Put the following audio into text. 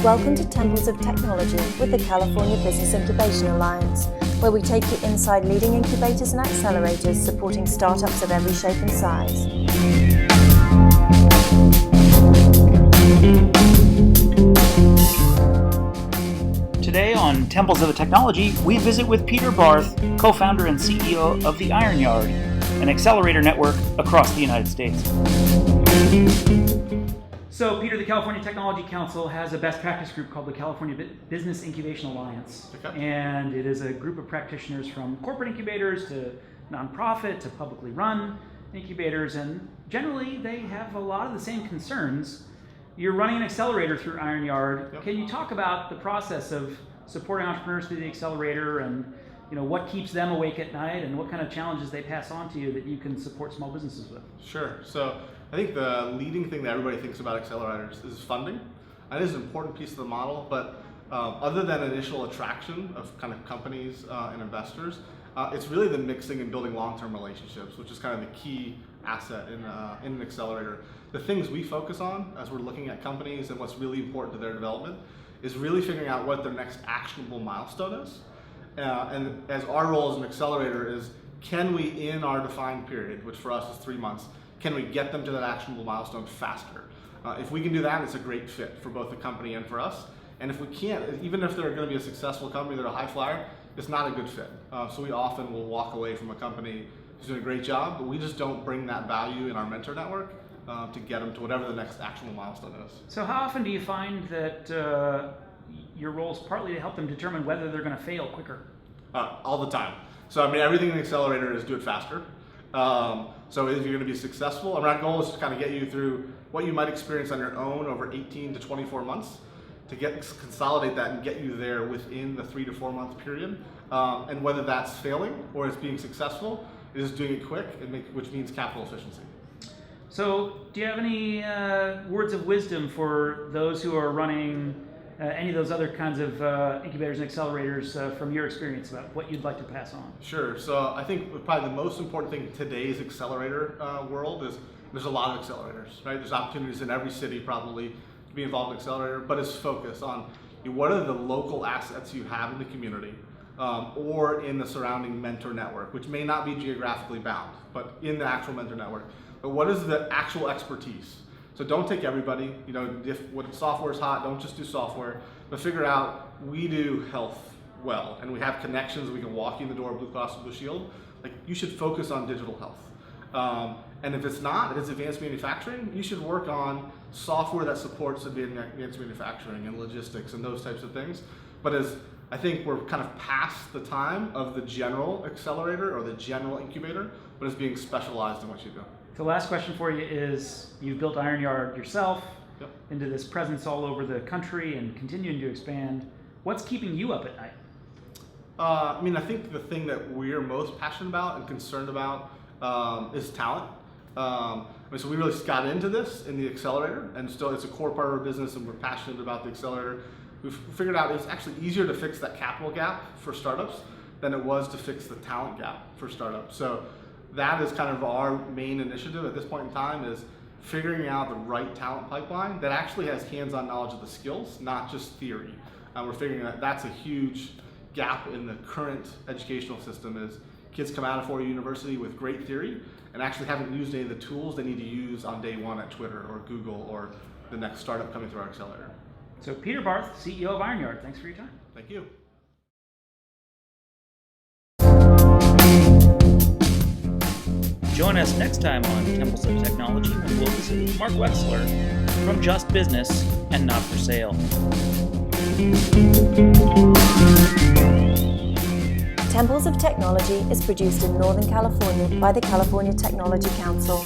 Welcome to Temples of Technology with the California Business Incubation Alliance, where we take you inside leading incubators and accelerators supporting startups of every shape and size. Today on Temples of Technology, we visit with Peter Barth, co-founder and CEO of the Iron Yard, an accelerator network across the United States. So, Peter, the California Technology Council has a best practice group called the California Business Incubation Alliance. Okay. And it is a group of practitioners from corporate incubators to nonprofit to publicly run incubators, and generally they have a lot of the same concerns. You're running an accelerator through Iron Yard. Yep. Can you talk about the process of supporting entrepreneurs through the accelerator and what keeps them awake at night and what kind of challenges they pass on to you that you can support small businesses with? Sure. So I think the leading thing that everybody thinks about accelerators is funding. That is an important piece of the model, but other than initial attraction of kind of companies and investors, it's really the mixing and building long-term relationships, which is kind of the key asset in an accelerator. The things we focus on as we're looking at companies and what's really important to their development is really figuring out what their next actionable milestone is. And as our role as an accelerator is, can we, in our defined period, which for us is 3 months, can we get them to that actionable milestone faster? If we can do that, it's a great fit for both the company and for us. And if we can't, even if they're going to be a successful company, they're a high flyer, it's not a good fit. So we often will walk away from a company who's doing a great job, but we just don't bring that value in our mentor network to get them to whatever the next actionable milestone is. So how often do you find that your role is partly to help them determine whether they're going to fail quicker? All the time. So I mean, everything in the accelerator is do it faster. So if you're going to be successful, our goal is to kind of get you through what you might experience on your own over 18 to 24 months to consolidate that and get you there within the 3 to 4 month period. And whether that's failing or it's being successful, it is doing it quick, which means capital efficiency. So do you have any words of wisdom for those who are running any of those other kinds of incubators and accelerators from your experience about what you'd like to pass on? Sure. So I think probably the most important thing in today's accelerator world is there's a lot of accelerators, right? There's opportunities in every city probably to be involved in accelerator, but it's focused on what are the local assets you have in the community or in the surrounding mentor network, which may not be geographically bound, but in the actual mentor network. But what is the actual expertise? So don't take everybody, when software is hot, don't just do software, but figure out we do health well, and we have connections, we can walk you in the door of Blue Cross and Blue Shield. Like, you should focus on digital health. And if it's advanced manufacturing, you should work on software that supports advanced manufacturing and logistics and those types of things. But I think we're kind of past the time of the general accelerator or the general incubator, but it's being specialized in what you do. The last question for you is, you've built Iron Yard yourself into this presence all over the country and continuing to expand. What's keeping you up at night? I think the thing that we're most passionate about and concerned about is talent. So we really got into this in the accelerator, and still it's a core part of our business, and we're passionate about the accelerator. We've figured out it's actually easier to fix that capital gap for startups than it was to fix the talent gap for startups. So that is kind of our main initiative at this point in time, is figuring out the right talent pipeline that actually has hands-on knowledge of the skills, not just theory. We're figuring that that's a huge gap in the current educational system, is kids come out of Florida University with great theory and actually haven't used any of the tools they need to use on day one at Twitter or Google or the next startup coming through our accelerator. So Peter Barth, CEO of Iron Yard, thanks for your time. Thank you. Join us next time on Temples of Technology when we'll visit with Mark Wexler from Just Business and Not for Sale. Temples of Technology is produced in Northern California by the California Technology Council.